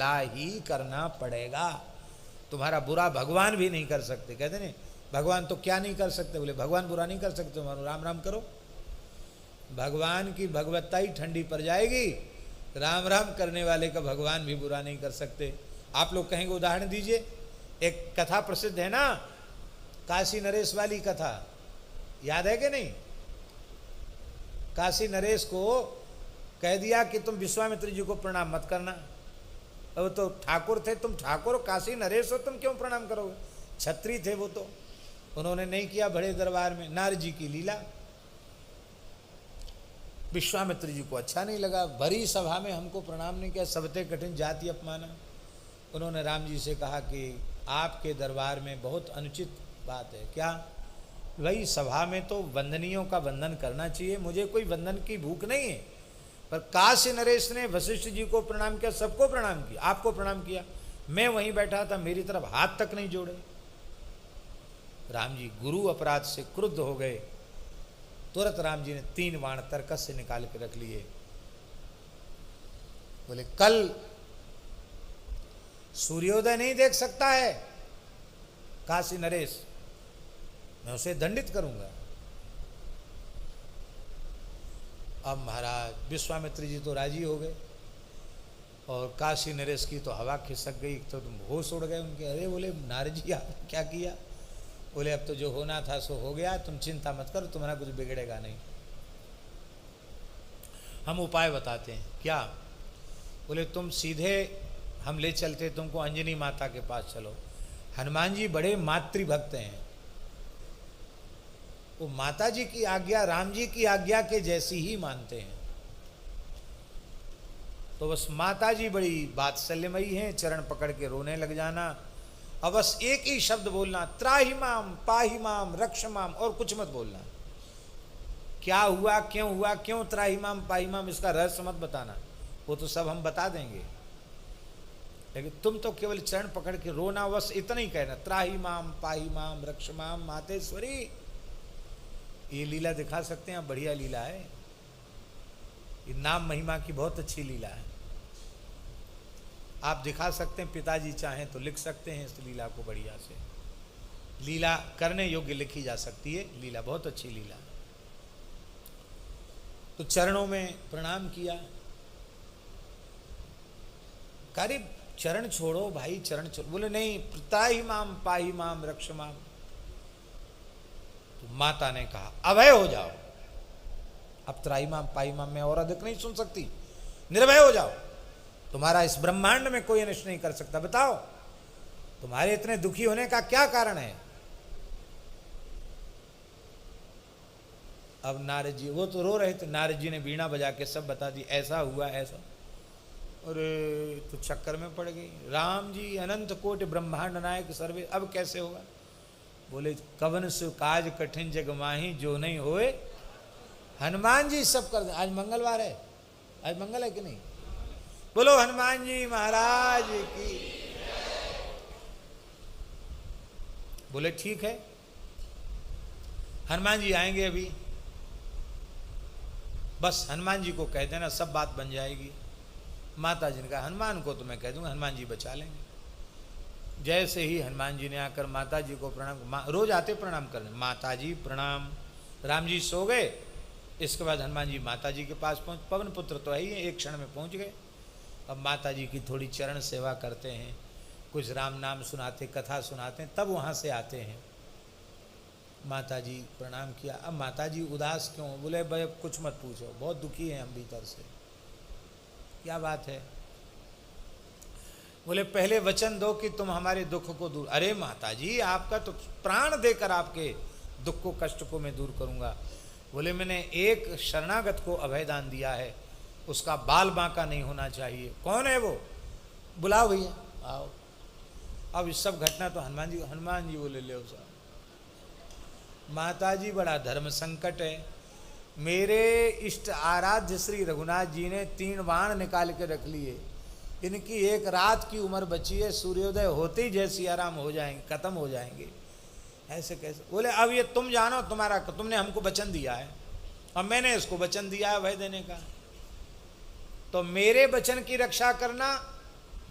भला ही करना पड़ेगा। तुम्हारा बुरा भगवान भी नहीं कर सकते। कहते नहीं भगवान तो क्या नहीं कर सकते, बोले भगवान बुरा नहीं कर सकते, तुम्हारा राम राम करो। भगवान की भगवत्ता ही ठंडी पड़ जाएगी, राम राम करने वाले का भगवान भी बुरा नहीं कर सकते। आप लोग कहेंगे उदाहरण दीजिए, एक कथा प्रसिद्ध है ना, काशी नरेश वाली कथा, याद है कि नहीं? काशी नरेश को कह दिया कि तुम विश्वामित्र जी को प्रणाम मत करना। अब तो ठाकुर थे, तुम ठाकुर काशी नरेश हो, तुम क्यों प्रणाम करोगे? छत्री थे वो तो, उन्होंने नहीं किया। बड़े दरबार में नारद जी की लीला, विश्वामित्र जी को अच्छा नहीं लगा, भरी सभा में हमको प्रणाम नहीं किया, सबते कठिन जाति अपमाना। उन्होंने राम जी से कहा कि आपके दरबार में बहुत अनुचित बात है। क्या? भाई सभा में तो वंदनियों का वंदन करना चाहिए, मुझे कोई वंदन की भूख नहीं है। पर काशी नरेश ने वशिष्ठ जी को प्रणाम किया, सबको प्रणाम किया, आपको प्रणाम किया, मैं वहीं बैठा था, मेरी तरफ हाथ तक नहीं जोड़े। राम जी गुरु अपराध से क्रुद्ध हो गए, तुरंत राम जी ने 3 बाण तरकस से निकाल के रख लिए। बोले कल सूर्योदय नहीं देख सकता है काशी नरेश, मैं उसे दंडित करूंगा। अब महाराज विश्वामित्र जी तो राजी हो गए, और काशी नरेश की तो हवा खिसक गई, तो तुम होश उड़ गए उनके। अरे बोले नारद जी आपने क्या किया? बोले अब तो जो होना था सो हो गया, तुम चिंता मत करो, तुम्हारा कुछ बिगड़ेगा नहीं। हम उपाय बताते हैं। क्या? बोले तुम सीधे हम ले चलते तुमको अंजनी माता के पास, चलो। हनुमान जी बड़े मातृभक्त हैं, वो माता जी की आज्ञा राम जी की आज्ञा के जैसी ही मानते हैं। तो बस माता जी बड़ी वात्सल्यमयी हैं, चरण पकड़ के रोने लग जाना, अब बस एक ही शब्द बोलना, त्राहि माम पाहि माम रक्ष माम, और कुछ मत बोलना। क्या हुआ, क्यों हुआ, क्यों त्राहि माम पाहि माम, इसका रहस्य मत बताना, वो तो सब हम बता देंगे, लेकिन तुम तो केवल चरण पकड़ के रोना, बस इतना ही कहना, त्राहि माम पाहि माम रक्ष माम मातेश्वरी। ये लीला दिखा सकते हैं आप, बढ़िया लीला है, ये नाम महिमा की बहुत अच्छी लीला है। आप दिखा सकते हैं, पिताजी चाहें तो लिख सकते हैं इस लीला को बढ़िया से, लीला करने योग्य लिखी जा सकती है, लीला बहुत अच्छी लीला। तो चरणों में प्रणाम किया, करीब चरण छोड़ो भाई, चरण छोड़ो। बोले नहीं, त्राहि माम पाहि माम रक्ष माम। तो माता ने कहा अभय हो जाओ, अब त्राहि माम पाहि माम में और अधिक नहीं सुन सकती, निर्भय हो जाओ, तुम्हारा इस ब्रह्मांड में कोई अनिष्ट नहीं कर सकता। बताओ तुम्हारे इतने दुखी होने का क्या कारण है? अब नारद जी, वो तो रो रहे थे, नारद जी ने वीणा बजा के सब बता दी, ऐसा हुआ ऐसा। अरे तो चक्कर में पड़ गई। राम जी अनंत कोटि ब्रह्मांड नायक सर्वे, अब कैसे होगा? बोले कवन सु काज कठिन जग माही, जो नहीं होए हनुमान जी सब कर दे। आज मंगलवार है, आज मंगल है कि नहीं? बोलो हनुमान जी महाराज की। बोले ठीक है, हनुमान जी आएंगे अभी, बस हनुमान जी को कह देना, सब बात बन जाएगी। माता जी ने कहा हनुमान को तो मैं कह दूंगा, हनुमान जी बचा लेंगे। जैसे ही हनुमान जी ने आकर माता जी को प्रणाम, रोज आते प्रणाम करने, माता जी प्रणाम। राम जी सो गए, इसके बाद हनुमान जी माता जी के पास पहुंच, पवन पुत्र तो है ही, एक क्षण में पहुंच गए। अब माता जी की थोड़ी चरण सेवा करते हैं, कुछ राम नाम सुनाते, कथा सुनाते हैं, तब वहाँ से आते हैं। माता जी प्रणाम किया। अब माता जी उदास क्यों? बोले भाई कुछ मत पूछो, बहुत दुखी हैं हम भीतर से। क्या बात है? बोले पहले वचन दो कि तुम हमारे दुख को दूर। अरे माता जी आपका तो प्राण देकर आपके दुख को कष्ट को मैं दूर करूंगा। बोले मैंने एक शरणागत को अभयदान दिया है, उसका बाल बांका नहीं होना चाहिए। कौन है वो? बुलाओ भैया आओ। अब इस सब घटना तो हनुमान जी बोले ले साहब। माता जी बड़ा धर्म संकट है, मेरे इष्ट आराध्य श्री रघुनाथ जी ने 3 बाण निकाल के रख लिए, इनकी एक रात की उम्र बची है, सूर्योदय होते ही जैसी आराम हो जाएंगे, खत्म हो जाएंगे, ऐसे कैसे? बोले अब ये तुम जानो, तुम्हारा, तुमने हमको वचन दिया है और मैंने इसको वचन दिया है भय देने का, तो मेरे वचन की रक्षा करना,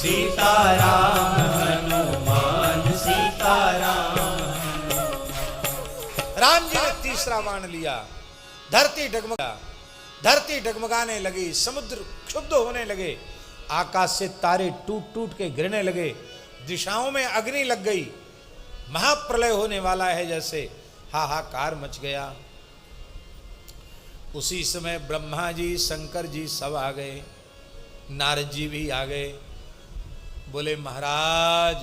सीताराम हनुमान सीताराम। राम जी ने तीसरा बाण लिया, धरती डगमगाने लगी, समुद्र क्षुब्ध होने लगे, आकाश से तारे टूट टूट के गिरने लगे, दिशाओं में अग्नि लग गई, महाप्रलय होने वाला है जैसे, हाहाकार मच गया। उसी समय ब्रह्मा जी, शंकर जी सब आ गए, नारद जी भी आ गए। बोले महाराज,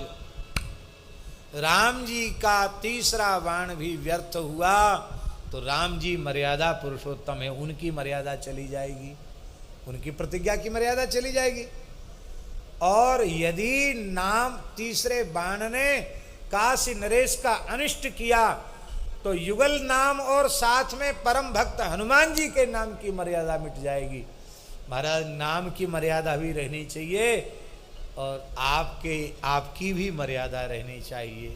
राम जी का तीसरा बाण भी व्यर्थ हुआ तो राम जी मर्यादा पुरुषोत्तम है, उनकी मर्यादा चली जाएगी, उनकी प्रतिज्ञा की मर्यादा चली जाएगी। और यदि नाम तीसरे बाण ने काशी नरेश का अनिष्ट किया तो युगल नाम और साथ में परम भक्त हनुमान जी के नाम की मर्यादा मिट जाएगी। महाराज, नाम की मर्यादा भी रहनी चाहिए और आपकी भी मर्यादा रहनी चाहिए।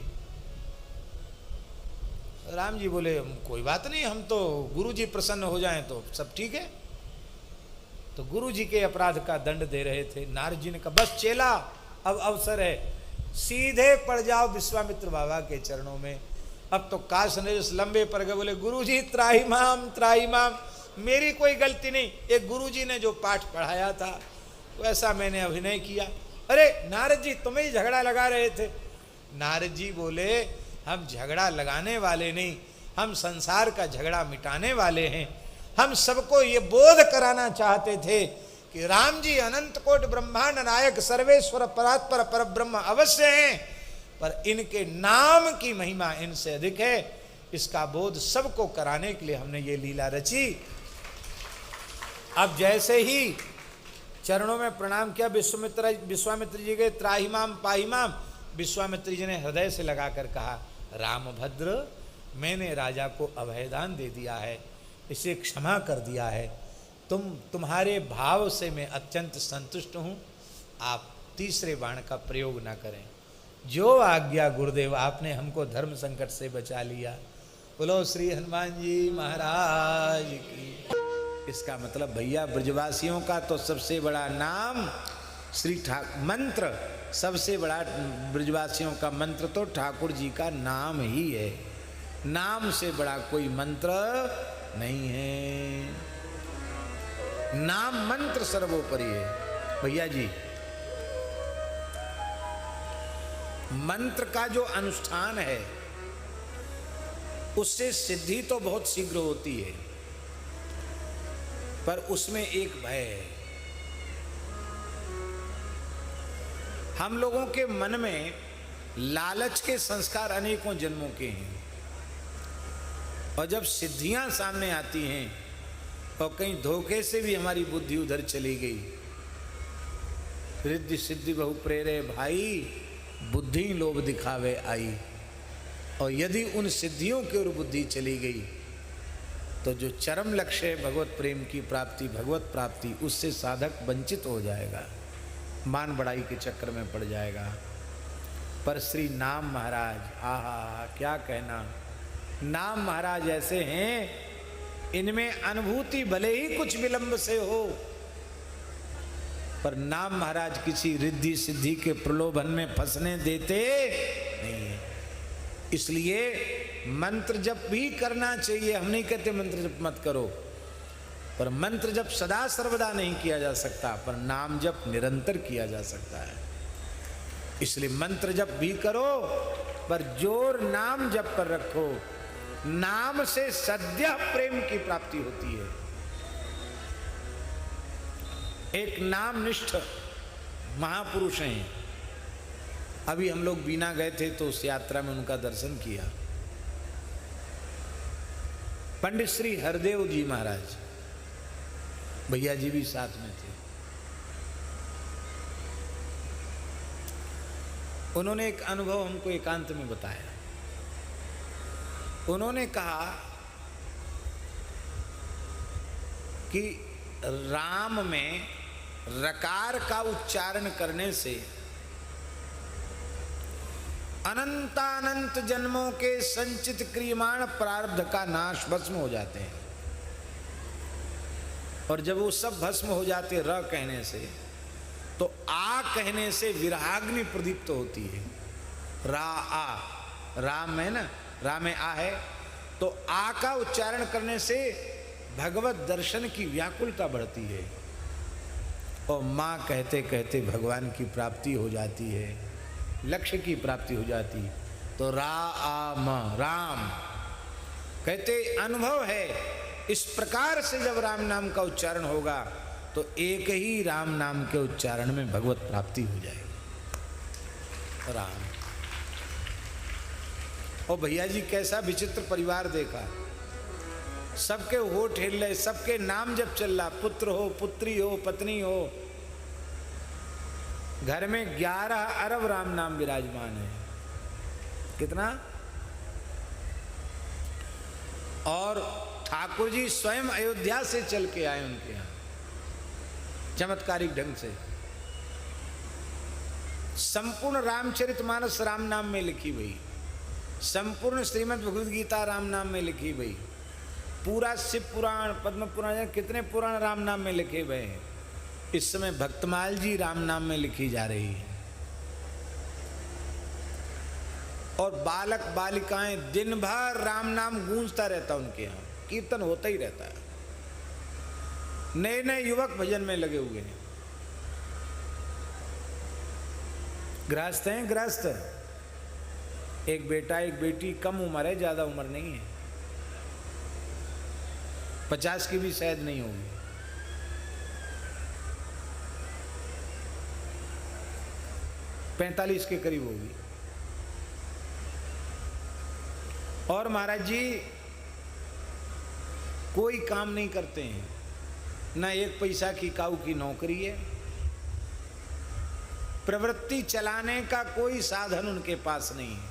राम जी बोले कोई बात नहीं, हम तो गुरु जी प्रसन्न हो जाएं तो सब ठीक है। तो गुरु जी के अपराध का दंड दे रहे थे। नारद जी ने कहा बस चेला, अब अवसर है, सीधे पड़ जाओ विश्वामित्र बाबा के चरणों में। अब तो काश नरेश लंबे पर गए, बोले गुरु जी त्राही माम, मेरी कोई गलती नहीं, एक गुरु जी ने जो पाठ पढ़ाया था वैसा मैंने अभिनय किया। अरे नारद जी तुम्हें ही झगड़ा लगा रहे थे। नारद जी बोले हम झगड़ा लगाने वाले नहीं, हम संसार का झगड़ा मिटाने वाले हैं। हम सबको ये बोध कराना चाहते थे कि राम जी अनंत कोटि ब्रह्मांड नायक सर्वेश्वर परात्पर परब्रह्म अवश्य हैं, पर इनके नाम की महिमा इनसे अधिक है। इसका बोध सबको कराने के लिए हमने ये लीला रची। अब जैसे ही चरणों में प्रणाम किया, विश्वामित्र जी के त्राहिमाम पाहिमाम, विश्वामित्र जी ने हृदय से लगाकर कहा रामभद्र, मैंने राजा को अभयदान दे दिया है, इसे क्षमा कर दिया है, तुम्हारे भाव से मैं अत्यंत संतुष्ट हूँ, आप तीसरे बाण का प्रयोग ना करें। जो आज्ञा गुरुदेव, आपने हमको धर्म संकट से बचा लिया। बोलो श्री हनुमान जी महाराज की। इसका मतलब भैया ब्रजवासियों का तो सबसे बड़ा नाम श्री मंत्र, सबसे बड़ा ब्रजवासियों का मंत्र तो ठाकुर जी का नाम ही है। नाम से बड़ा कोई मंत्र नहीं है, नाम मंत्र सर्वोपरि है। भैया जी, मंत्र का जो अनुष्ठान है उससे सिद्धि तो बहुत शीघ्र होती है, पर उसमें एक भय है। हम लोगों के मन में लालच के संस्कार अनेकों जन्मों के हैं, और जब सिद्धियां सामने आती हैं और कहीं धोखे से भी हमारी बुद्धि उधर चली गई, रिद्धि सिद्धि बहु प्रेरे भाई, बुद्धि लोभ दिखावे आई। और यदि उन सिद्धियों की ओर बुद्धि चली गई तो जो चरम लक्ष्य है भगवत प्रेम की प्राप्ति, भगवत प्राप्ति, उससे साधक वंचित हो जाएगा, मान बढ़ाई के चक्कर में पड़ जाएगा। पर श्री नाम महाराज, आहा क्या कहना, नाम महाराज ऐसे हैं, इनमें अनुभूति भले ही कुछ विलंब से हो, पर नाम महाराज किसी रिद्धि सिद्धि के प्रलोभन में फंसने देते नहीं है। इसलिए मंत्र जप भी करना चाहिए, हम नहीं कहते मंत्र जप मत करो, पर मंत्र जप सदा सर्वदा नहीं किया जा सकता, पर नाम जप निरंतर किया जा सकता है। इसलिए मंत्र जप भी करो, पर जोर नाम जप पर रखो। नाम से सद्य प्रेम की प्राप्ति होती है। एक नामनिष्ठ महापुरुष हैं, अभी हम लोग बीना गए थे तो उस यात्रा में उनका दर्शन किया। पंडित श्री हरदेव जी महाराज, भैया जी भी साथ में थे। उन्होंने एक अनुभव हमको एकांत में बताया। उन्होंने कहा कि राम में रकार का उच्चारण करने से अनंतानंत जन्मों के संचित क्रियमाण प्रारब्ध का नाश भस्म हो जाते हैं, और जब वो सब भस्म हो जाते र कहने से तो आ कहने से विरहाग्नि प्रदीप्त होती है। रा आ, राम है ना, राम में आ है, तो आ का उच्चारण करने से भगवत दर्शन की व्याकुलता बढ़ती है और माँ कहते कहते भगवान की प्राप्ति हो जाती है, लक्ष्य की प्राप्ति हो जाती। तो रा आ म, राम कहते अनुभव है। इस प्रकार से जब राम नाम का उच्चारण होगा तो एक ही राम नाम के उच्चारण में भगवत प्राप्ति हो जाएगी। राम। और भैया जी कैसा विचित्र परिवार देखा, सबके होठ हिल रहे, सबके नाम जब चल रहा, पुत्र हो, पुत्री हो, पत्नी हो, घर में 11 अरब राम नाम विराजमान है। कितना? और ठाकुर जी स्वयं अयोध्या से चल के आए उनके यहां चमत्कारिक ढंग से। संपूर्ण रामचरितमानस राम नाम में लिखी हुई, संपूर्ण श्रीमद् भगवद गीता राम नाम में लिखी हुई, पूरा शिव पुराण, पद्म पुराण, कितने पुराण राम नाम में लिखे हुए हैं। इस समय भक्तमाल जी राम नाम में लिखी जा रही है। और बालक बालिकाएं दिन भर राम नाम गूंजता रहता उनके यहाँ, कीर्तन होता ही रहता है। नए नए युवक भजन में लगे हुए हैं। गृहस्थ हैं, गृहस्थ, एक बेटा एक बेटी, कम उम्र है, ज्यादा उम्र नहीं है, 50 की भी शायद नहीं होगी। पैंतालीस के करीब होगी। और महाराज जी कोई काम नहीं करते हैं, ना एक पैसा की काऊ की नौकरी है, प्रवृत्ति चलाने का कोई साधन उनके पास नहीं है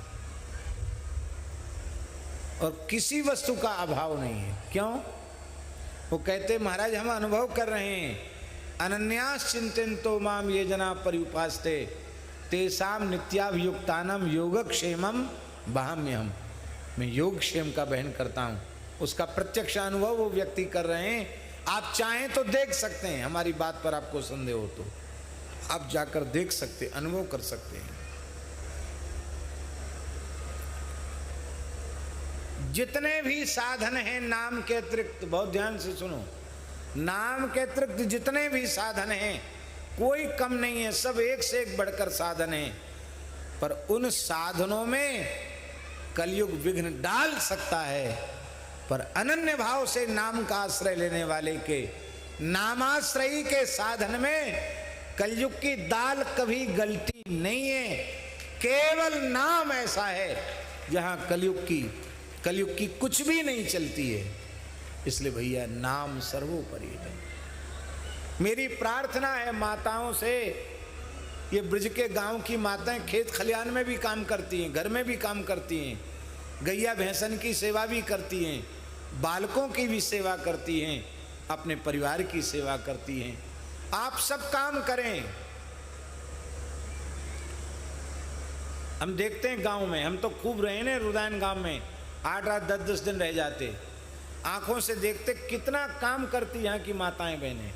और किसी वस्तु का अभाव नहीं है। क्यों? वो कहते महाराज हम अनुभव कर रहे हैं, अनन्यास चिंतन्तो माम ये जना पर्युपास्ते तेसाम नित्याभियुक्तानम योगक्षेमम बहाम्यहम। मैं योगक्षेम का बहन करता हूँ, उसका प्रत्यक्ष अनुभव वो व्यक्ति कर रहे हैं। आप चाहें तो देख सकते हैं, हमारी बात पर आपको संदेह हो तो आप जाकर देख सकते, अनुभव कर सकते हैं। जितने भी साधन हैं नाम के अतिरिक्त, बहुत ध्यान से सुनो, नाम के अतिरिक्त जितने भी साधन हैं कोई कम नहीं है, सब एक से एक बढ़कर साधन हैं। पर उन साधनों में कलयुग विघ्न डाल सकता है, पर अनन्य भाव से नाम का आश्रय लेने वाले के, नामाश्रयी के साधन में कलयुग की दाल कभी गलती नहीं है। केवल नाम ऐसा है जहां कलयुग की कुछ भी नहीं चलती है। इसलिए भैया नाम सर्वोपरि है। मेरी प्रार्थना है माताओं से, ये ब्रज के गांव की माताएं खेत खलियान में भी काम करती हैं, घर में भी काम करती हैं, गैया भैंसन की सेवा भी करती हैं, बालकों की भी सेवा करती हैं, अपने परिवार की सेवा करती हैं। आप सब काम करें। हम देखते हैं गांव में, हम तो खूब रहे ना रुदान गांव में, 8-8, 10-10 दिन रह जाते, आंखों से देखते कितना काम करती यहाँ की माताएं बहनें।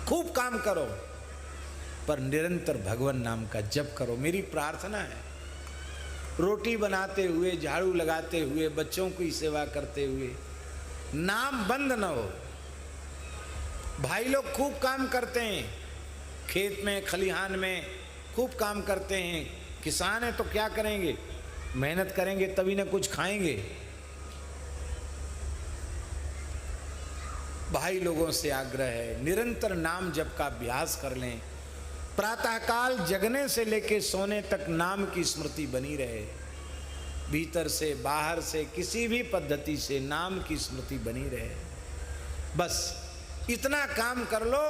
खूब काम करो पर निरंतर भगवान नाम का जप करो। मेरी प्रार्थना है, रोटी बनाते हुए, झाड़ू लगाते हुए, बच्चों की सेवा करते हुए नाम बंद न हो। भाई लोग खूब काम करते हैं, खेत में खलिहान में खूब काम करते हैं। किसान हैं तो क्या करेंगे, मेहनत करेंगे तभी ना कुछ खाएंगे। भाई लोगों से आग्रह है, निरंतर नाम जप का अभ्यास कर लें। प्रातःकाल जगने से लेकर सोने तक नाम की स्मृति बनी रहे। भीतर से बाहर से किसी भी पद्धति से नाम की स्मृति बनी रहे। बस इतना काम कर लो,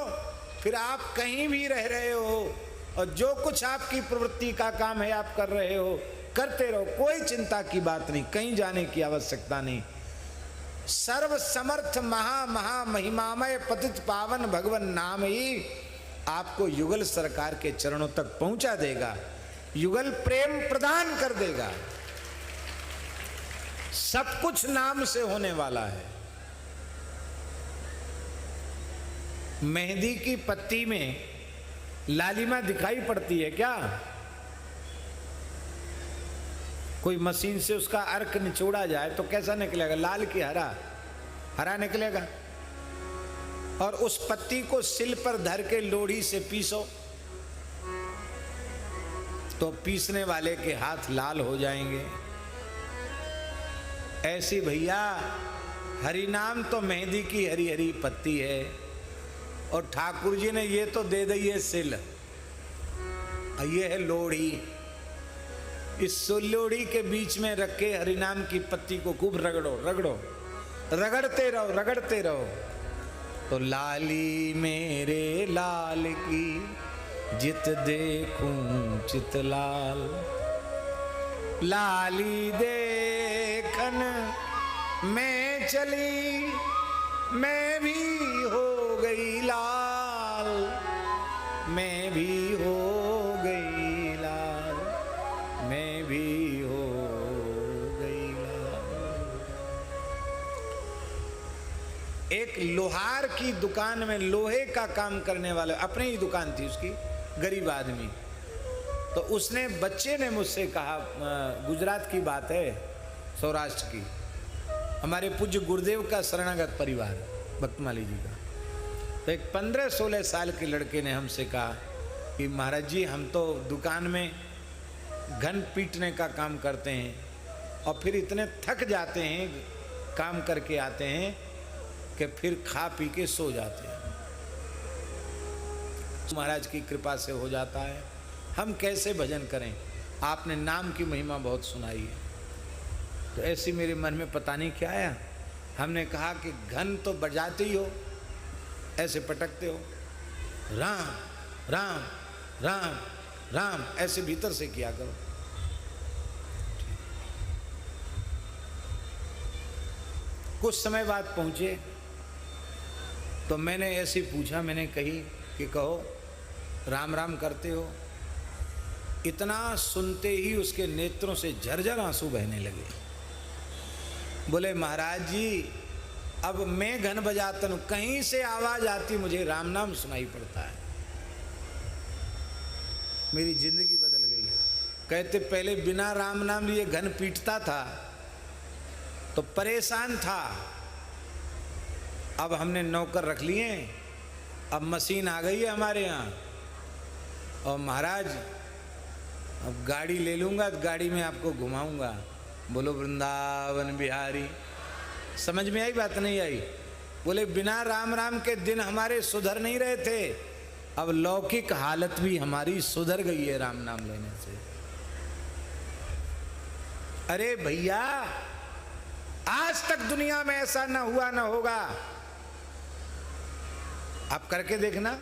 फिर आप कहीं भी रह रहे हो और जो कुछ आपकी प्रवृत्ति का काम है आप कर रहे हो, करते रहो, कोई चिंता की बात नहीं, कहीं जाने की आवश्यकता नहीं। सर्व समर्थ महा महा महिमामय पतित पावन भगवान नाम ही आपको युगल सरकार के चरणों तक पहुंचा देगा, युगल प्रेम प्रदान कर देगा। सब कुछ नाम से होने वाला है। मेहंदी की पत्ती में लालिमा दिखाई पड़ती है क्या? कोई मशीन से उसका अर्क निचोड़ा जाए तो कैसा निकलेगा? लाल की हरा, हरा निकलेगा। और उस पत्ती को सिल पर धर के लोढ़ी से पीसो तो पीसने वाले के हाथ लाल हो जाएंगे। ऐसी भैया हरि नाम तो मेहंदी की हरी हरी पत्ती है, और ठाकुर जी ने ये तो दे दी है सिल, ये है लोढ़ी। इस लोढ़ी के बीच में रख के हरि नाम की पत्ती को खूब रगड़ो रगड़ो, रगड़ते रहो रगड़ते रहो, तो लाली मेरे लाल की जित देखूं चित लाल। लाली देखन मैं चली, मैं भी हो गई लाल, मैं भी हो गई लाल, मैं भी हो गई लाल। एक लोहार की दुकान में लोहे का काम करने वाला, अपनी ही दुकान थी उसकी, गरीब आदमी, तो उसने, बच्चे ने मुझसे कहा, गुजरात की बात है, सौराष्ट्र की, हमारे पूज्य गुरुदेव का शरणागत परिवार भक्तमाली जी का, तो एक 15-16 साल के लड़के ने हमसे कहा कि महाराज जी हम तो दुकान में घन पीटने का काम करते हैं और फिर इतने थक जाते हैं काम करके आते हैं कि फिर खा पी के सो जाते हैं। महाराज की कृपा से हो जाता है, हम कैसे भजन करें? आपने नाम की महिमा बहुत सुनाई है। तो ऐसी मेरे मन में पता नहीं क्या आया, हमने कहा कि घन तो बजाते ही हो, ऐसे पटकते हो, राम राम राम राम ऐसे भीतर से किया करो। कुछ समय बाद पहुंचे तो मैंने ऐसे पूछा, मैंने कही कि कहो राम राम करते हो? इतना सुनते ही उसके नेत्रों से झरझर आंसू बहने लगे। बोले महाराज जी अब मैं घन बजाता हूं, कहीं से आवाज आती मुझे राम नाम सुनाई पड़ता है, मेरी जिंदगी बदल गई। कहते पहले बिना राम नाम लिए घन पीटता था तो परेशान था, अब हमने नौकर रख लिए, अब मशीन आ गई है हमारे यहाँ, और महाराज अब गाड़ी ले लूँगा तो गाड़ी में आपको घुमाऊँगा। बोलो वृंदावन बिहारी। समझ में आई बात नहीं आई? बोले बिना राम राम के दिन हमारे सुधर नहीं रहे थे, अब लौकिक हालत भी हमारी सुधर गई है राम नाम लेने से। अरे भैया आज तक दुनिया में ऐसा ना हुआ ना होगा, आप करके देखना।